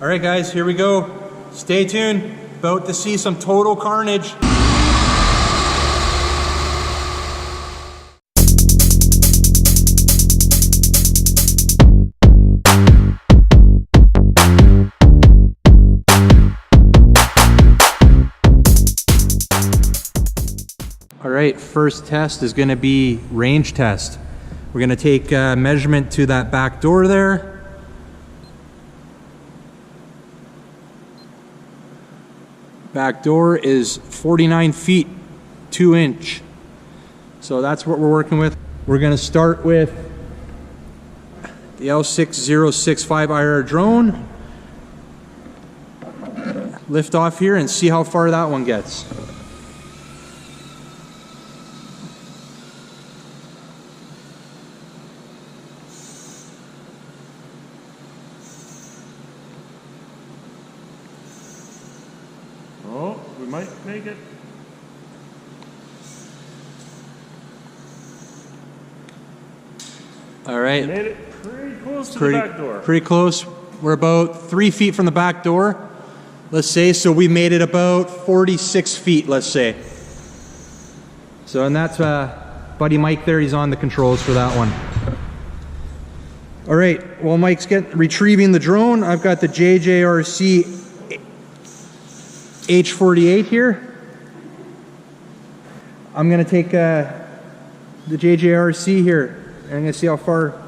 All right, guys, here we go. Stay tuned. About to see some total carnage. All right, first test is going to be range test. We're going to take a measurement to that back door there. Back door is 49 feet, 2 inch. So that's what we're working with. We're going to start with the L6056 IR drone. Lift off here and see how far that one gets. Oh, we might make it. All right. Made it pretty close to the back door. Pretty close. We're about 3 feet from the back door, let's say. So we made it about 46 feet, let's say. So, and that's buddy Mike there. He's on the controls for that one. All right. While Mike's retrieving the drone, I've got the JJRC H48 here. I'm going to take the JJRC here. And I'm going to see how far.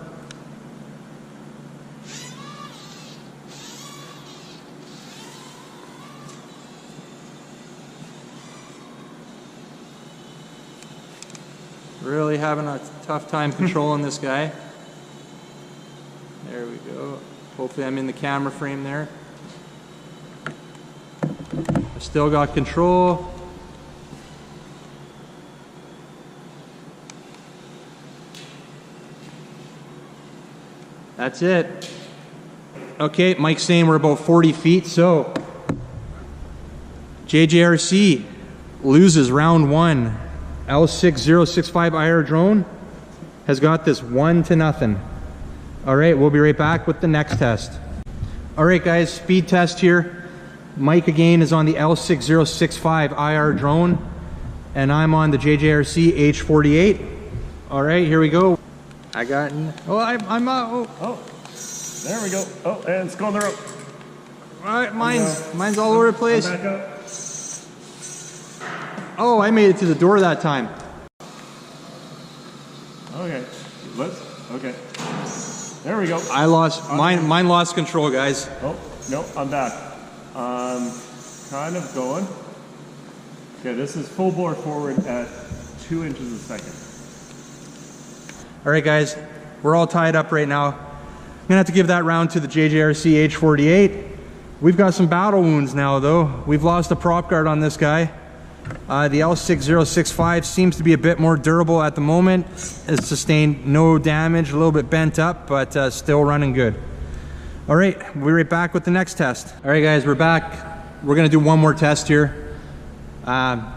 Really having a tough time controlling this guy. There we go. Hopefully I'm in the camera frame there. I still got control. That's it. Okay, Mike's saying we're about 40 feet, so JJRC loses round one. L6056 IR drone has got this 1-0. All right, we'll be right back with the next test. All right, guys, speed test here. Mike again is on the L6056 IR drone, and I'm on the JJRC H48. All right, here we go. I got. Oh, I'm Oh, there we go. Oh, and it's going the rope. All right, mine's all over the place. Back up. Oh, I made it to the door that time. Okay, okay. There we go. I lost mine lost control, guys. Oh, no, I'm back. Kind of going. Okay, this is full bore forward at 2 inches a second. All right, guys, we're all tied up right now. I'm gonna have to give that round to the JJRC H48. We've got some battle wounds now, though. We've lost a prop guard on this guy. The L6065 seems to be a bit more durable at the moment. It's sustained no damage, a little bit bent up, but still running good. All right, we'll be right back with the next test. All right, guys, we're back. We're gonna do one more test here.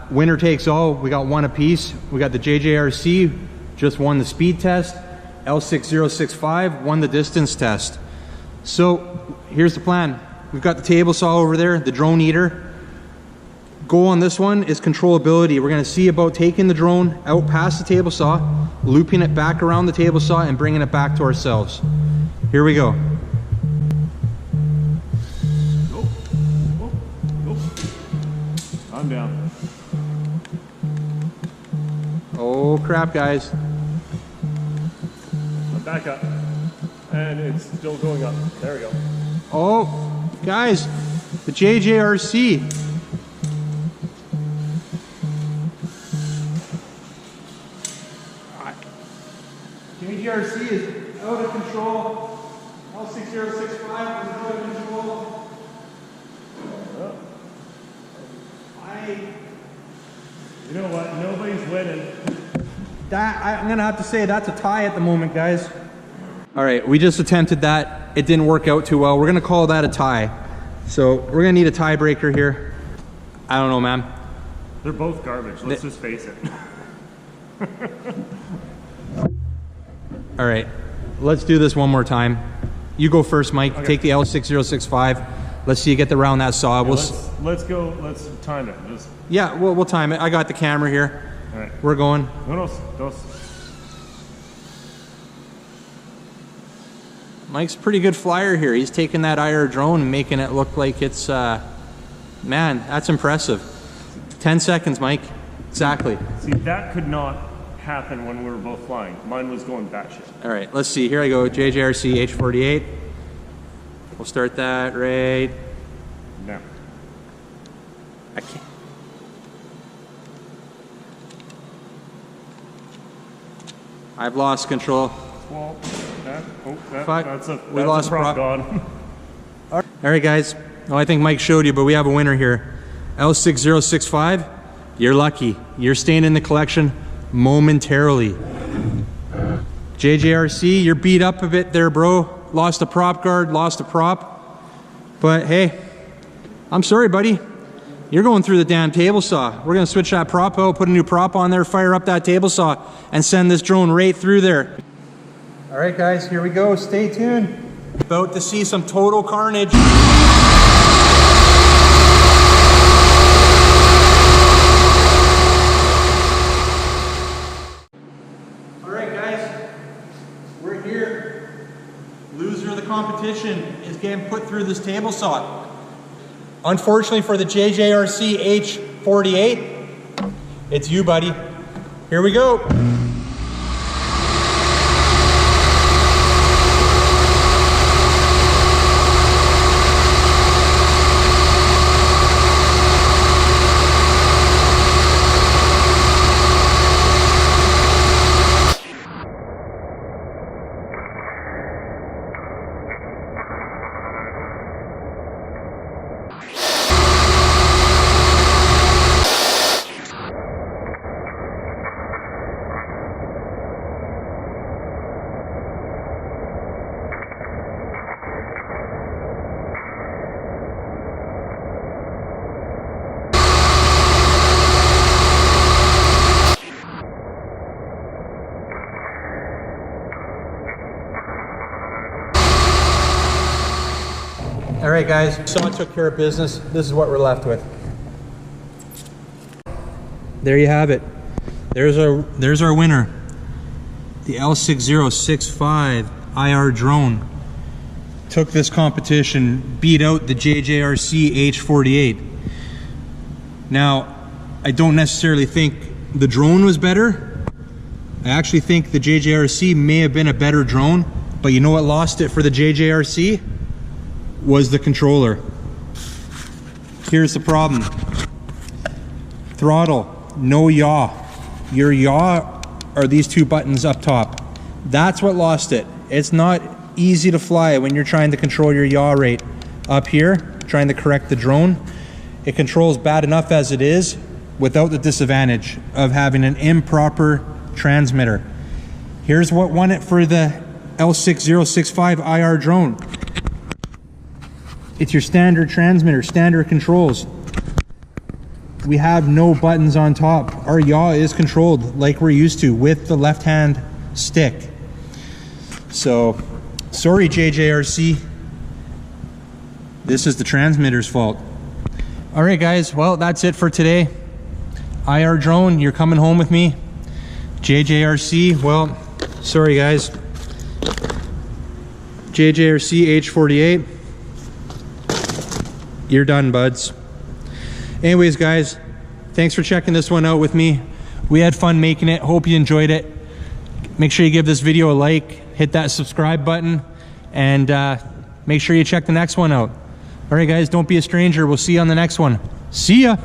Winner takes all. We got one apiece. We got the JJRC, just won the speed test. L6065 won the distance test. So here's the plan. We've got the table saw over there, the drone eater. Goal on this one is controllability. We're going to see about taking the drone out past the table saw, looping it back around the table saw, and bringing it back to ourselves. Here we go. Go. Go. Go. I'm down. Oh crap, guys. I'm back up. And it's still going up. There we go. Oh, guys, the JJRC. JJRC is out of control. L6065 is out of control. You know what? Nobody's winning. I'm gonna have to say that's a tie at the moment, guys. All right, we just attempted that. It didn't work out too well. We're gonna call that a tie. So we're gonna need a tiebreaker here. I don't know, man. They're both garbage. Let's just face it. All right, let's do this one more time. You go first, Mike. Okay. Take the L6065. Let's see you get around that saw. Yeah, let's go. Let's time it. Just. Yeah, we'll time it. I got the camera here. All right. We're going. Dos. Mike's a pretty good flyer here. He's taking that IR drone and making it look like it's, man, that's impressive. 10 seconds, Mike. Exactly. See, that could not happen when we were both flying. Mine was going batshit. All right, let's see. Here I go, JJRC H48. We'll start that right now. I can't. I've lost control. Well, that's we lost a prop gone. All right, guys. Well, I think Mike showed you, but we have a winner here. L6055. You're lucky. You're staying in the collection momentarily. JJRC, you're beat up a bit there, bro. Lost a prop guard, lost a prop. But hey, I'm sorry, buddy. You're going through the damn table saw. We're gonna switch that prop out, put a new prop on there, fire up that table saw, and send this drone right through there. All right, guys, here we go. Stay tuned. About to see some total carnage. Competition is getting put through this table saw. Unfortunately for the JJRC H48, it's you, buddy. Here we go. All right, guys, so I took care of business. This is what we're left with. There you have it. There's our winner. The L6055 IR drone took this competition, beat out the JJRC H48. Now, I don't necessarily think the drone was better. I actually think the JJRC may have been a better drone, but you know what lost it for the JJRC? Was the controller. Here's the problem. Throttle, no yaw. Your yaw are these two buttons up top. That's what lost it. It's not easy to fly when you're trying to control your yaw rate up here, trying to correct the drone. It controls bad enough as it is without the disadvantage of having an improper transmitter. Here's what won it for the L6065 IR drone. It's your standard transmitter, standard controls. We have no buttons on top. Our yaw is controlled like we're used to with the left hand stick. So, sorry JJRC. This is the transmitter's fault. All right, guys, well, that's it for today. IR drone, you're coming home with me. JJRC, well, sorry guys. JJRC H48. You're done, buds. Anyways, guys, thanks for checking this one out with me. We had fun making it. Hope you enjoyed it. Make sure you give this video a like, hit that subscribe button, and make sure you check the next one out. All right, guys, don't be a stranger. We'll see you on the next one. See ya.